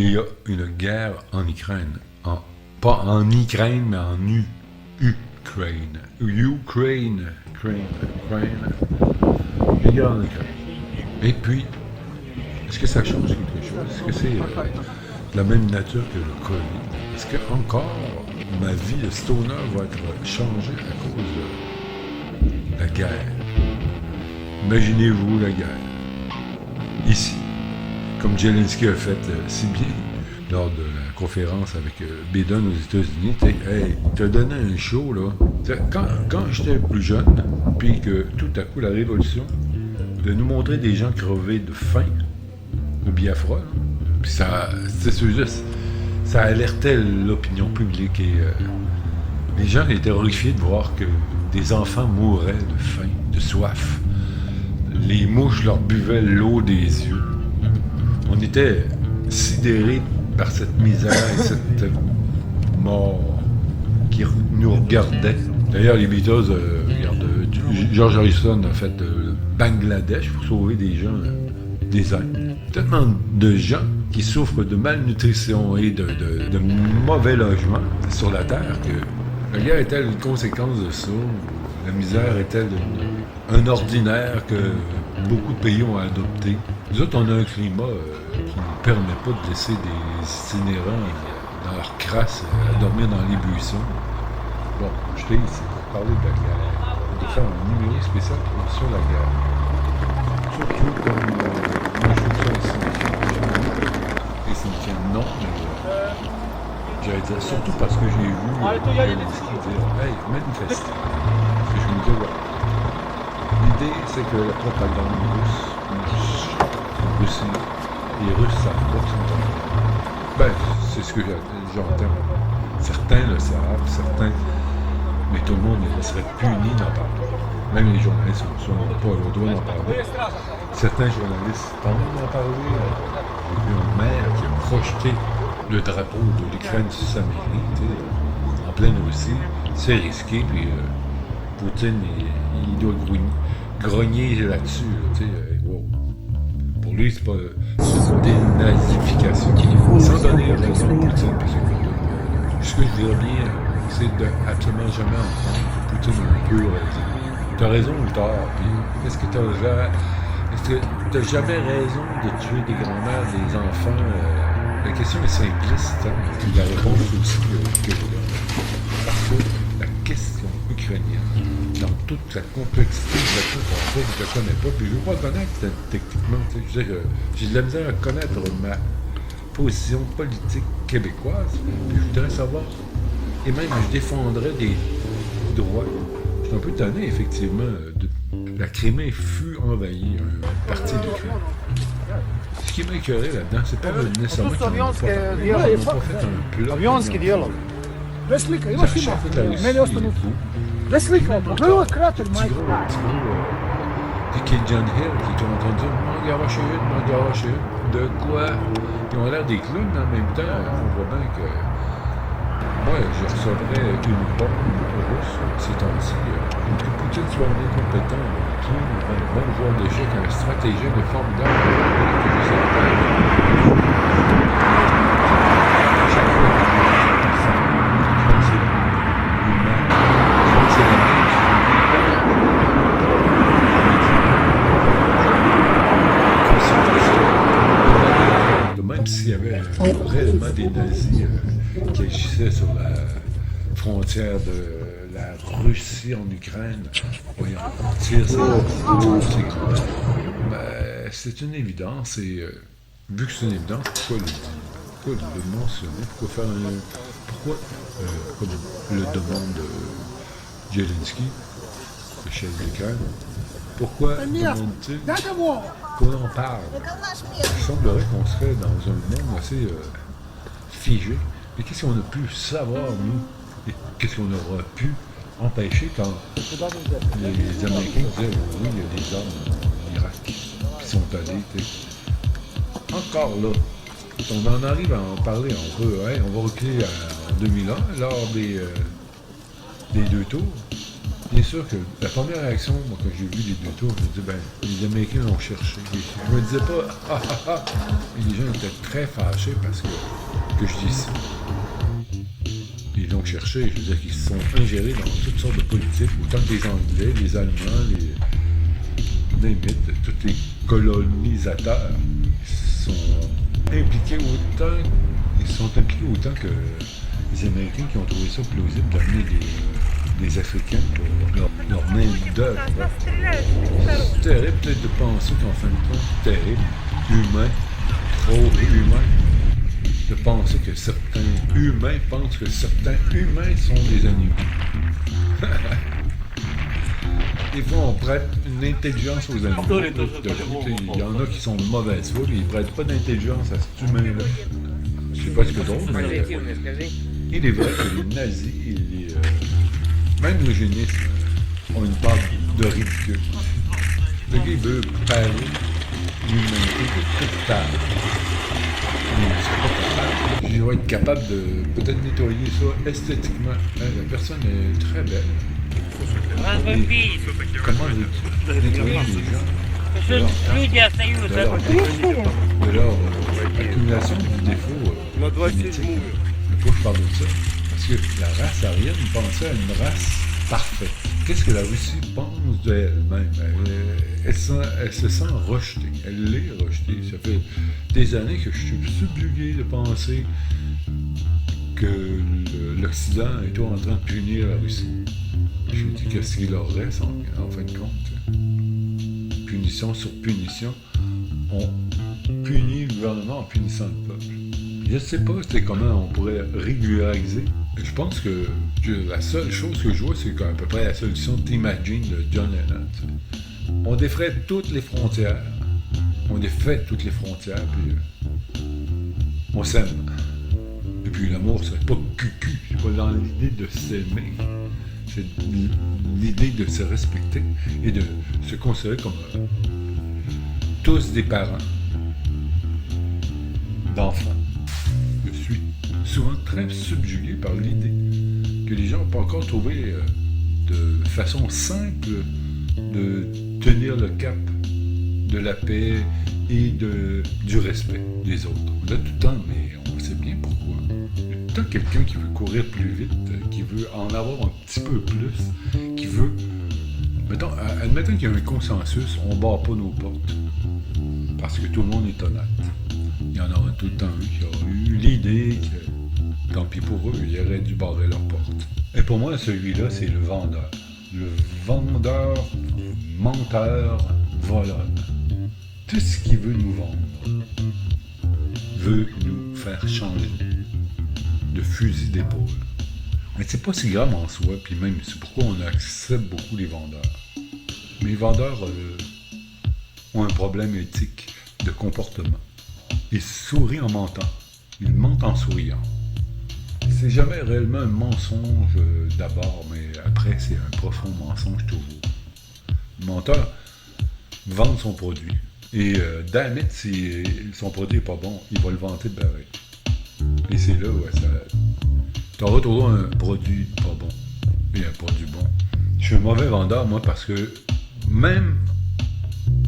il y a une guerre en Ukraine. Pas en Ukraine, mais en Ukraine. Ukraine. Une guerre en Ukraine. Et puis, est-ce que ça change quelque chose? Est-ce que c'est de la même nature que le COVID? Est-ce que encore ma vie de stoner va être changée à cause de la guerre? Imaginez-vous la guerre. Ici. Comme Zelensky a fait si bien lors de la conférence avec Biden aux États-Unis, hey, il t'a donné un show, là. Quand j'étais plus jeune, puis que tout à coup, la révolution, de nous montrer des gens crever de faim au Biafra, là, puis ça, c'est juste, ça alertait l'opinion publique et les gens étaient horrifiés de voir que des enfants mouraient de faim, de soif. Les mouches leur buvaient l'eau des yeux. On était sidérés par cette misère et cette mort qui nous regardait. D'ailleurs, les Beatles, George Harrison a fait Bangladesh pour sauver des gens des Indes. Tellement de gens qui souffrent de malnutrition et de mauvais logement sur la Terre que la guerre est-elle une conséquence de ça? La misère est-elle un ordinaire que beaucoup de pays ont adopté? Nous autres, on a un climat qui ne permet pas de laisser des itinérants dans leur crasse à dormir dans les buissons. Bon, j'étais ici pour parler de la guerre, de faire un numéro spécial sur la guerre. Surtout comme moi je trouve ça insignifiant. Insignifiant, non, mais j'allais dire surtout parce que j'ai vu Zelensky dire « Hey, manifestez ». Parce que je me disais, ouais. L'idée, c'est que la propagande russe, les Russes savent pas qu'ils sont en train. Ben, c'est ce que j'entends. Certains le savent, certains, mais tout le monde serait puni d'en parler. Même les journalistes n'ont pas le droit d'en parler. Certains journalistes tentent d'en parler. J'ai vu un maire qui a projeté le drapeau de l'Ukraine sur sa mairie, en pleine Russie. C'est risqué, puis Poutine, il doit grogner là-dessus. Wow. Pour lui, c'est pas une dénazification. Sans donner raison à Poutine, parce que ce que je dirais bien, c'est de absolument jamais entendre que Poutine a un peu raison. T'as raison ou tort, puis est-ce que t'as jamais raison de tuer des grands-mères, des enfants? La question est simpliste, hein, puis la réponse aussi que je donne. Parce que la question ukrainienne, dans toute la complexité de la chose en fait, je ne connais pas, puis je ne veux pas connaître techniquement. Je veux dire, j'ai de la misère à connaître ma position politique québécoise, puis je voudrais savoir, et même je défendrais des droits. Je suis un peu tanné, effectivement, la Crimée fut envahie, une partie de l'Ukraine. Ce qui m'a écœuré là-dedans, c'est pas nécessairement qu'ils n'ont pas fait un plat. Авионский диалог. Реслика, има Ça има. chante la Russie, Мене остану. Реслика, погledaj krater petit майка. gros, puis Kim Jong-il qui ont entendu Mangaroshid, de quoi? Ils ont l'air des clowns, mais en même temps, on voit bien que moi, je recevrais une bombe russe ces temps-ci. Que Poutine soit un incompétent, un bon joueur d'échecs, un stratégien de formidable, que je sais pas. Chaque fois que je pense que c'est humain, je pense que c'est la même. Même s'il y avait réellement des nazis qui agissaient sur la frontière de la Russie en Ukraine, voyons, c'est une évidence et vu que c'est une évidence, pourquoi le mentionner, pourquoi faire comme le demande Zelensky, le chef de l'Ukraine, pourquoi demande-t-il qu'on en parle? Il semblerait qu'on serait dans un monde assez figé. Mais qu'est-ce qu'on a pu savoir, nous? Et qu'est-ce qu'on aura pu empêcher quand les Américains disaient oui, il y a des armes en Irak qui sont allés, encore là. On en arrive à en parler, on va reculer en 2001, lors des deux tours. Bien sûr que la première réaction, moi, quand j'ai vu les deux tours, je me disais, ben, les Américains l'ont cherché. Je me disais pas, ah ah ah. Et les gens étaient très fâchés parce que je dis ça. Ils l'ont cherché, je veux dire qu'ils se sont ingérés dans toutes sortes de politiques, autant que les Anglais, les Allemands, les tous les colonisateurs. Ils sont impliqués autant que les Américains qui ont trouvé ça plausible d'amener des Africains pour leur main d'œuvre. C'est terrible peut-être de penser qu'en fin de compte, terrible, humain, trop humain, de penser que certains humains pensent que certains humains sont des animaux. Des fois, on prête une intelligence aux animaux. Il y en a qui sont de mauvaise foi, mais ils ne prêtent pas d'intelligence à cet humain-là. Je sais pas ce que d'autre, mais il est vrai que les nazis et même les génistes ont une part de ridicule. Le gars, il veut parer l'humanité de toute table. Mais c'est pas capable. Je vais être capable de peut-être nettoyer ça esthétiquement. La personne est très belle. Et comment nettoyer les gens de leur accumulation de défauts génétiques. Pourquoi je parle de ça? Parce que la race aryenne pensait à une race parfaite. Qu'est-ce que la Russie pense d'elle-même? Elle se sent rejetée. Elle l'est rejetée. Ça fait des années que je suis subjugué de penser que l'Occident est toujours en train de punir la Russie. Je me dis qu'est-ce qu'il leur reste en fin de compte? Punition sur punition. On punit le gouvernement en punissant le peuple. Je ne sais pas comment on pourrait régulariser. Je pense que la seule chose que je vois, c'est qu'à peu près la solution d'Imagine de John Lennon. On défrait toutes les frontières. On défait toutes les frontières, puis on s'aime. Et puis l'amour, c'est pas cucu. C'est pas dans l'idée de s'aimer. C'est l'idée de se respecter et de se considérer comme tous des parents d'enfants. Je suis souvent très subjugué par l'idée que les gens n'ont pas encore trouvé de façon simple de tenir le cap de la paix et du respect des autres. On a tout le temps, mais on sait bien pourquoi. Il y a tout le temps quelqu'un qui veut courir plus vite, qui veut en avoir un petit peu plus, qui veut... Admettons qu'il y a un consensus, on ne barre pas nos portes. Parce que tout le monde est honnête. Il y en aura tout le temps eu qui aura eu l'idée que, tant pis pour eux, ils auraient dû barrer leurs portes. Et pour moi, celui-là, c'est le vendeur. Le vendeur, menteur, voleur. Tout ce qu'il veut nous vendre veut nous faire changer de fusil d'épaule. Mais c'est pas si grave en soi, puis même c'est pourquoi on accepte beaucoup les vendeurs. Mais les vendeurs ont un problème éthique de comportement. Ils sourient en mentant. Ils mentent en souriant. C'est jamais réellement un mensonge d'abord, mais après c'est un profond mensonge toujours. Le menteur vend son produit. Et damit, si son produit n'est pas bon, il va le vanter de pareil. Et c'est là où tu auras toujours un produit pas bon et un produit bon. Je suis un mauvais vendeur, moi, parce que même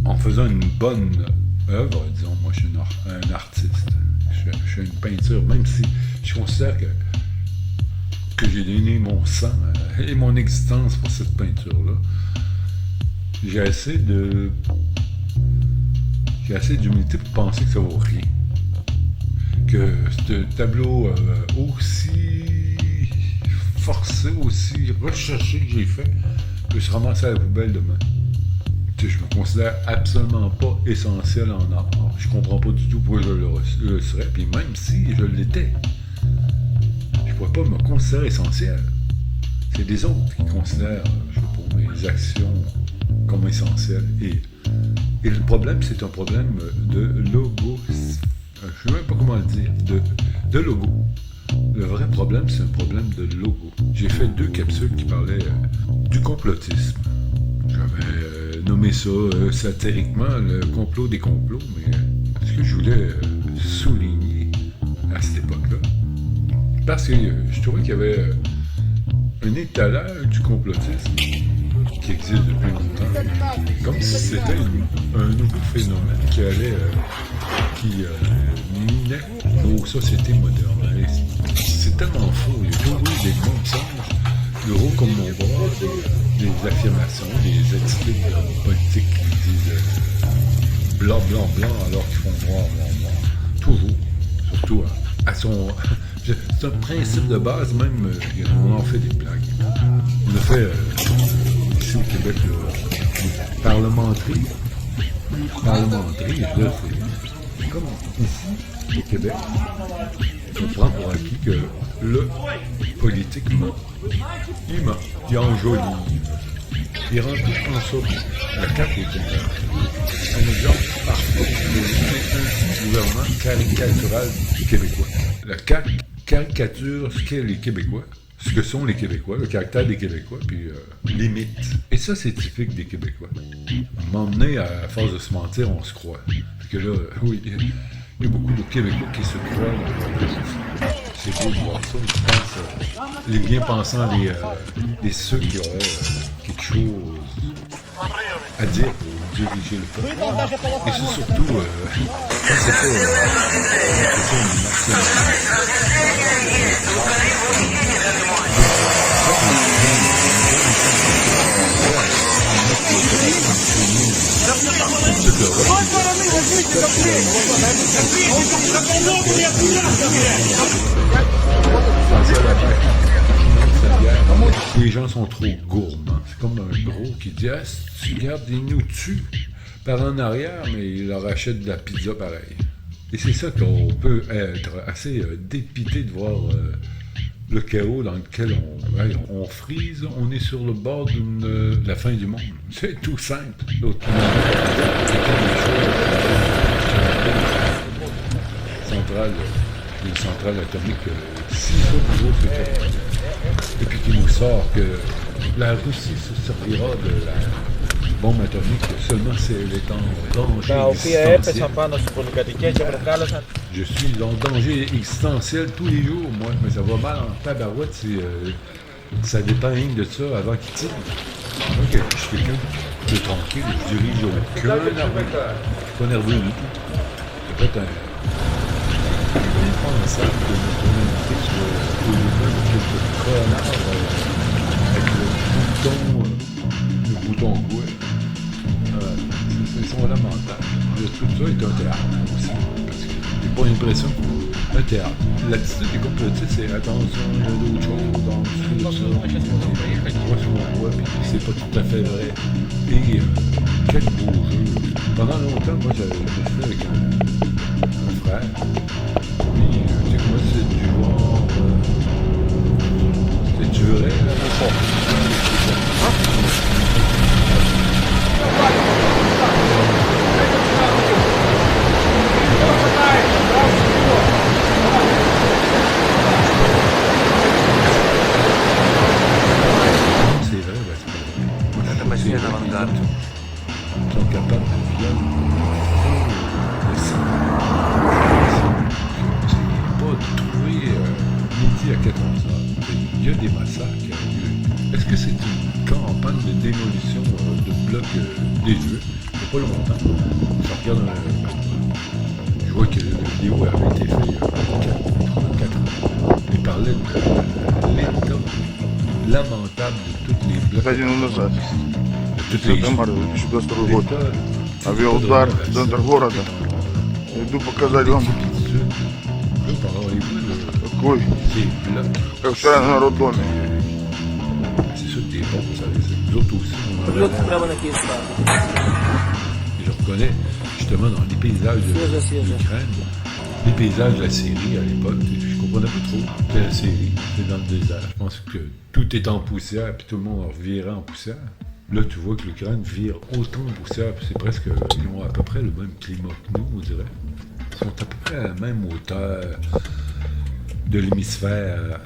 en faisant une bonne œuvre, disons, moi je suis un artiste. Je suis une peinture, même si je considère que j'ai donné mon sang et mon existence pour cette peinture-là. J'ai assez d'humilité pour penser que ça vaut rien. Que ce tableau aussi forcé, aussi recherché que j'ai fait, peut se ramasser à la poubelle demain. Je me considère absolument pas essentiel en art. Je comprends pas du tout pourquoi je le serais, puis même si je l'étais, je pourrais pas me considérer essentiel. C'est des autres qui considèrent, je sais pas, mes actions comme essentielles. Et le problème, c'est un problème de logo. Je sais même pas comment le dire. De logo. Le vrai problème, c'est un problème de logo. J'ai fait 2 capsules qui parlaient du complotisme. J'avais nommé ça satiriquement le complot des complots, mais ce que je voulais souligner à cette époque-là, parce que je trouvais qu'il y avait un étalage du complotisme qui existe depuis longtemps, comme si c'était un nouveau phénomène qui allait, qui minait nos sociétés modernes. Et c'est tellement faux, il y a toujours eu des mensonges, gros comme mon bras, des affirmations, des expliques politiques qui disent blanc, blanc, blanc, alors qu'ils font noir, noir, noir. Toujours, surtout à son... C'est un principe de base, même, on en fait des blagues. On a fait, ici au Québec, le parlementerie. Parlementerie, là, c'est comme ici, au Québec, on prend pour acquis que le politique ment. Il ment, il enjolive, il rend tout en sobre. La CAQ est un exemple parfait de un gouvernement caricatural québécois. La CAQ caricature ce qu'est les Québécois, ce que sont les Québécois, le caractère des Québécois, puis l'imite. Et ça, c'est typique des Québécois. M'emmener, à force de se mentir, on se croit. Parce que là, oui, il y a beaucoup de Québécois qui se croient dans leur justice. C'est beau de voir ça. Je pense les bien-pensants, les ceux qui auraient quelque chose à dire pour diriger le peuple. Et c'est surtout, quand c'est pas une question de les gens sont trop gourmands. C'est comme un gros qui dit « Ah, si tu gardes, il nous tue par en arrière, mais il leur achète de la pizza pareil. » Et c'est ça qu'on peut être assez dépité de voir le chaos dans lequel on frise. On est sur le bord de la fin du monde. C'est tout simple. Une centrale atomique, 6 fois plus gros que le Québec. Et puis qui nous sort que la Russie se servira de la bombe atomique seulement si elle est en danger existentiel. Je suis en danger existentiel tous les jours, moi, mais ça va mal en tabarouette si ça dépend rien de ça avant qu'il tire. Moi, je suis quelqu'un de tranquille, je dirige aucun nerveux. Pas nerveux du tout. C'est peut-être impensable que notre humanité soit au niveau de quelques connards avec le bouton quoi. Ils sont lamentables. Tout ça est un théâtre aussi. Parce que j'ai pas l'impression qu'un théâtre. L'attitude des complotistes, c'est attention, il y a d'autres choses dans tout ça. On voit ce qu'on voit, puis c'est pas tout à fait vrai. Et quel beau jeu. Pendant longtemps, moi, j'avais fait avec un frère. Puis, tu sais, moi, c'est du genre. C'est du vrai, là. C'est vrai, c'est pas vrai. Ils sont capables de violer. C'est pas de trouver midi à 14 heures. Il y a des massacres qui ont lieu. Est-ce que c'est une campagne de démolition de blocs des Juifs? Il n'y a pas longtemps. Je regarde je vois que la vidéo avait été faite il y a 4 ans. Il parlait de l'état lamentable de toutes les blocs. De toutes les l'État. Avea uдар в центр города. Иду показать вам, какой. Как вчера на роддоме. C'est sûr que t'es bon, vous savez, nous autres aussi. Et je reconnais, justement, dans les paysages de l'Ukraine, les paysages de la Syrie à l'époque, je comprenais pas trop quelle Syrie, c'est dans le désert. Je pense que tout est en poussière, puis tout le monde revirait en poussière. Là, tu vois que l'Ukraine vire autant de poussière, puis c'est presque, ils ont à peu près le même climat que nous, on dirait. Ils sont à peu près à la même hauteur de l'hémisphère.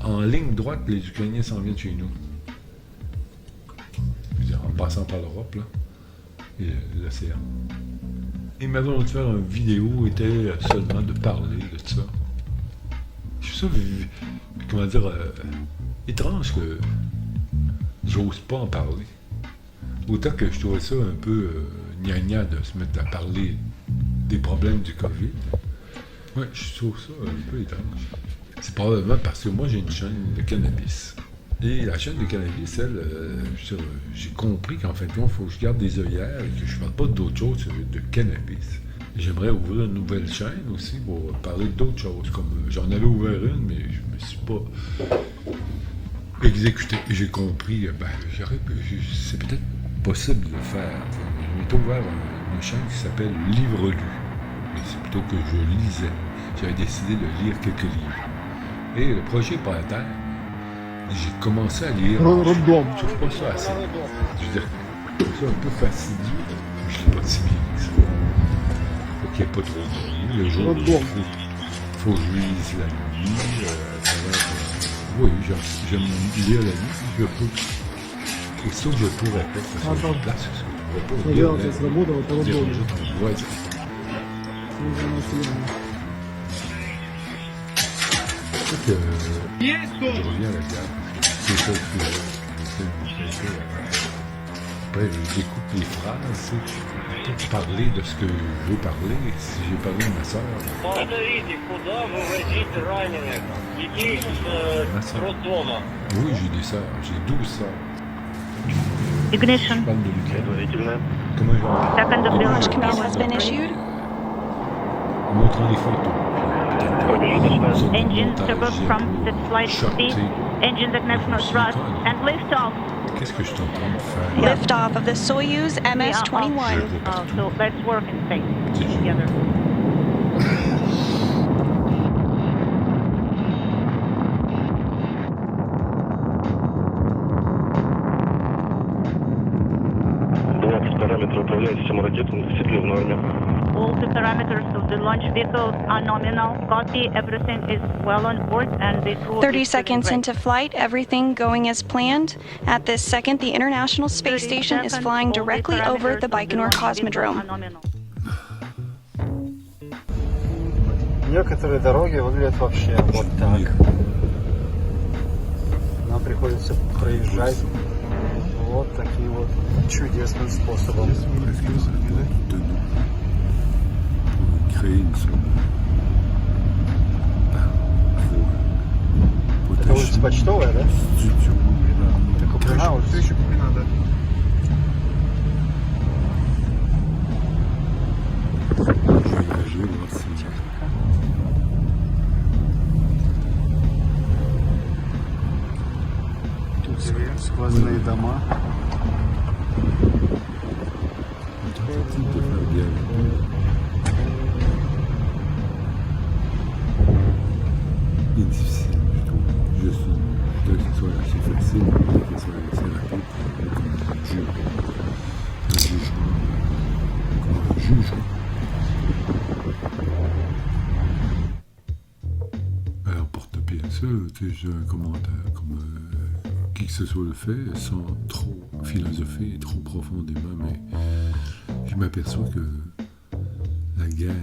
En ligne droite, les Ukrainiens s'en viennent chez nous. Je veux dire, en passant par l'Europe, là, et l'océan. Et ma volonté de faire une vidéo était seulement de parler de ça. Je trouve ça, comment dire, étrange que j'ose pas en parler. Autant que je trouvais ça un peu gnagna de se mettre à parler des problèmes du COVID. Ouais, je trouve ça un peu étrange. C'est probablement parce que moi, j'ai une chaîne de cannabis. Et la chaîne de cannabis, elle, j'ai compris qu'en fin de compte, il faut que je garde des œillères et que je ne parle pas d'autre chose de cannabis. J'aimerais ouvrir une nouvelle chaîne aussi pour parler d'autres choses. Comme j'en avais ouvert une, mais je me suis pas exécuté. Et j'ai compris, c'est peut-être possible de le faire. Je m'étais ouvert une chaîne qui s'appelle Livre lu. Mais c'est plutôt que je lisais. J'avais décidé de lire quelques livres. Et le projet est pas à terre. J'ai commencé à lire. Je trouve pas ça assez. Je veux dire, je trouve ça un peu fastidieux. Je l'ai pas si bien que ça. Faut qu'il n'y ait pas trop de nuit. Le jour, faut que je lise la nuit. Oui, j'aime lire la nuit. Je peux. Aussitôt que je pourrais pas, ça soit une place, parce que je ne pourrais pas lire la nuit. Dire aux autres, on voit ça. Je reviens à la gare. C'est ça que je après, je découpe les phrases. Pour parler de ce que je veux parler. Si j'ai parlé de ma soeur. Повторите, куда вы возите раненых? Детей с роддома. Oui, j'ai des sœurs. J'ai 12 sœurs. Ignition. Je parle de l'Ukraine. Comment je Second of the Launch command has been issued. montrant les photos. Engine turboprompted flight speed. Engine ignition thrust and lift off. Qu'est-ce que je suis en train de faire? Lift off of the Soyuz MS-21. So let's work in space together. Параметры управления системой ракеты все в норме. All the parameters of the launch vehicle are nominal. Copy, everything is well on board and the crew 30 is seconds doing into flight, everything going as planned. At this second, the International Space Station is flying directly over the Baikonur Cosmodrome. Некоторые дороги выглядят вообще вот так. Нам приходится проезжать вот таким вот чудесным способом. Это улица Почтовая, да? Это Куприна улица? Еще Куприна, да. Тут сквозные дома. Difficile, je trouve. Je voudrais que ce soit assez facile, je voudrais que ce soit assez rapide, comme un jugement. Alors, porte-PSE, j'ai un commentaire comme qui que ce soit le fait, sans trop philosopher et trop profondément, mais je m'aperçois que la guerre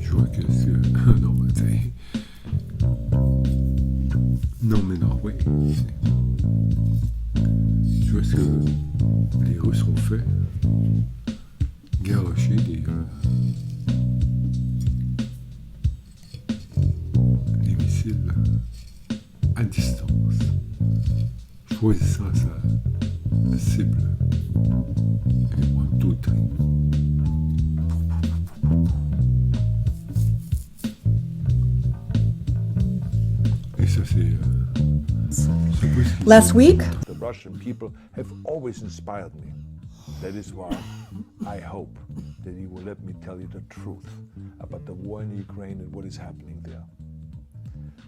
je vois que c'est... non, mais t'sais... Non, mais non, oui. fait garocher des missiles à distance, choisissant sa cible et one, two, three. Et ça, c'est Last week, The Russian people have always inspired me. That is why I hope that he will let me tell you the truth about the war in Ukraine and what is happening there.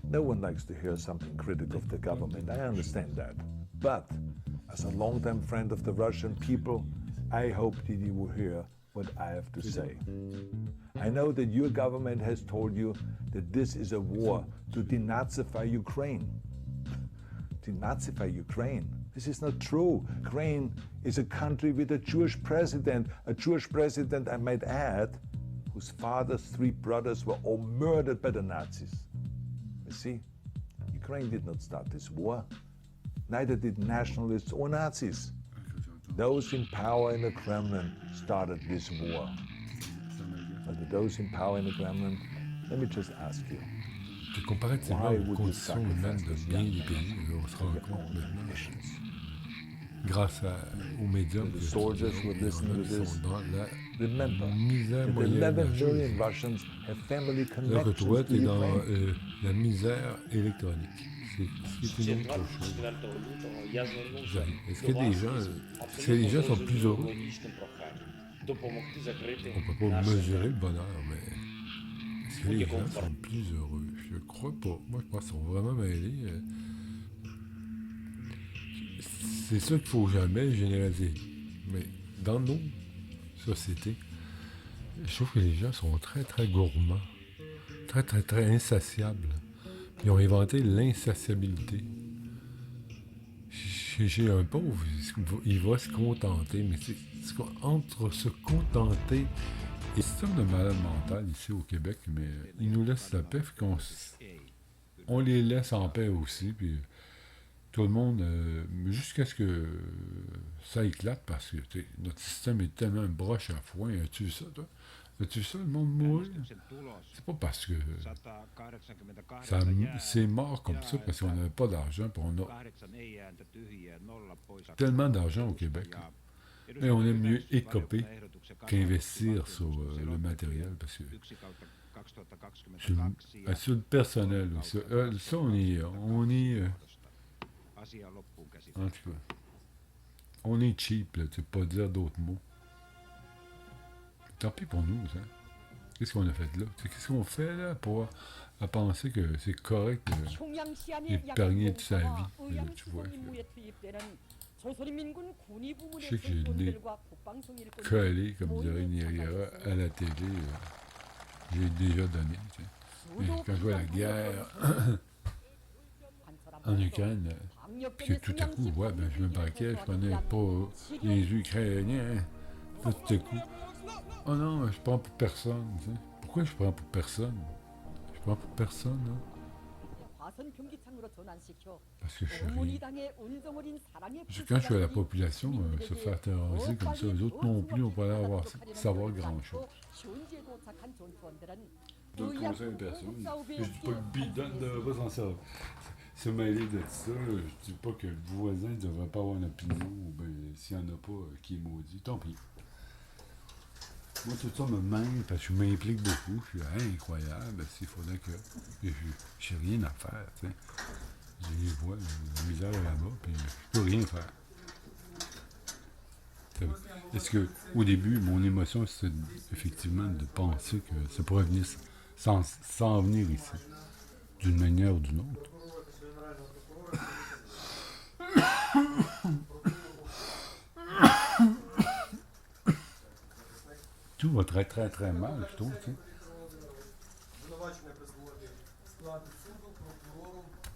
No one likes to hear something critical of the government, I understand that. But as a longtime friend of the Russian people, I hope that you will hear what I have to say. I know that your government has told you that this is a war to denazify Ukraine. Denazify Ukraine? This is not true. Ukraine is a country with a Jewish president, I might add, whose father's 3 brothers were all murdered by the Nazis. You see, Ukraine did not start this war. Neither did nationalists or Nazis. Those in power in the Kremlin started this war. But those in power in the Kremlin, let me just ask you, comparativement aux conditions humaines de bien des pays, on se rend compte maintenant, grâce aux médias, que les gens sont dans la misère moyenne. Alors que toi, tu es dans la misère électronique. C'est une autre chose. Est-ce que les gens sont plus heureux? On ne peut pas mesurer le bonheur, mais est-ce que les gens sont plus heureux? Je crois pas. Moi, je pense qu'ils sont vraiment mêlés. C'est ça qu'il ne faut jamais généraliser. Mais dans nos sociétés, je trouve que les gens sont très, très gourmands. Très, très, très insatiables. Ils ont inventé l'insatiabilité. Chez un pauvre, il va se contenter, mais c'est entre se contenter et c'est de malade mental ici au Québec, mais ils nous laissent la paix, on les laisse en paix aussi, puis tout le monde, jusqu'à ce que ça éclate, parce que notre système est tellement broche à foin. As-tu vu ça, toi? As-tu vu ça, le monde mourir? C'est pas parce que c'est mort comme ça, parce qu'on n'avait pas d'argent, puis on a tellement d'argent au Québec. Mais on aime mieux écoper qu'investir sur le matériel, parce que sur le personnel aussi. Ça, on est en tout cas, on est cheap, là, tu peux pas dire d'autres mots. Tant pis pour nous, hein. Qu'est-ce qu'on a fait là? Qu'est-ce qu'on fait là pour à penser que c'est correct d'épargner toute sa vie? Là, tu vois. Je sais que j'ai le nez collé, comme dirait Niagara, à la télé. J'ai déjà donné. Mais quand je vois la guerre en Ukraine, puis que tout à coup, ouais, ben, je me braquais, je connais pas les Ukrainiens. Tout à coup, oh non, je prends pour personne. Tu sais. Pourquoi je prends pour personne? Je prends pour personne, hein? Parce que je suis rien. Parce que quand je suis à la population, se faire terroriser comme ça, les autres non plus, on peut aller savoir grand-chose. D'autres conseils de personnes. Je dis pas que Biden ne devrait pas s'en servir. Se mêler de ça, je dis pas que le voisin ne devrait pas avoir une opinion, ou bien s'il n'y en a pas, qui est maudit, tant pis. Moi, tout ça me mêle, parce que je m'implique beaucoup, je suis incroyable, il faudrait que j'ai rien à faire, tu sais. Je les vois, la misère est là-bas, puis je peux rien faire. Est-ce que, au début, mon émotion, c'était effectivement de penser que ça pourrait venir sans venir ici, d'une manière ou d'une autre. Tout va très, très, très mal, je trouve, tu sais.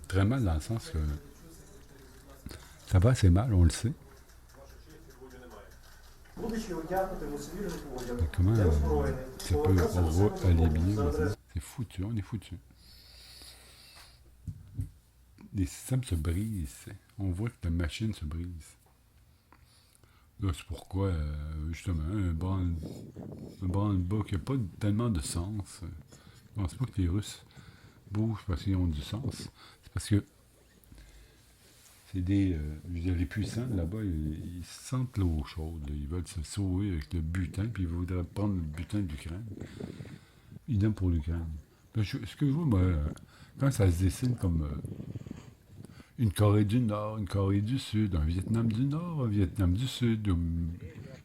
Très mal dans le sens que ça va assez mal, on le sait. Mais comment ça peut aller bien maintenant? C'est foutu, on est foutu. Les systèmes se brisent. On voit que la machine se brise. Là, c'est pourquoi, justement, un branle-bas qui n'a pas tellement de sens. Je pense pas que les Russes bougent parce qu'ils ont du sens. C'est parce que c'est des... je veux dire, les puissants, là-bas, ils sentent l'eau chaude. Là. Ils veulent se sauver avec le butin, puis ils voudraient prendre le butin de l'Ukraine. Idem pour l'Ukraine. Ce que je vois, moi, quand ça se dessine comme une Corée du Nord, une Corée du Sud, un Vietnam du Nord, un Vietnam du Sud,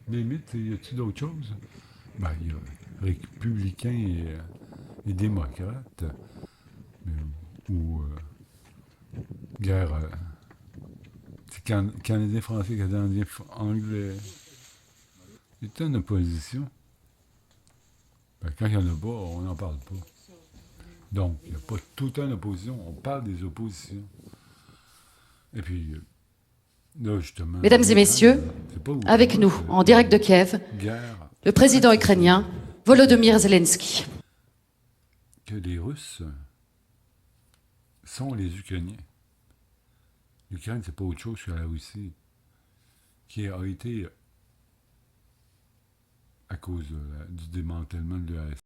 limite, y a-t-il d'autres choses? Ben, il y a républicains et démocrates, ou guerre... c'est Canadien, Français, Canadien, Anglais. C'est en opposition. Ben, quand il n'y en a pas, on n'en parle pas. Donc, il n'y a pas tout le temps d'opposition, on parle des oppositions. Et puis, là, justement... Mesdames et messieurs, avec nous, en direct de Kiev, le président ukrainien, Volodymyr Zelensky. Que les Russes sont les Ukrainiens. L'Ukraine, c'est pas autre chose que la Russie, qui a été, à cause du démantèlement de l'URSS,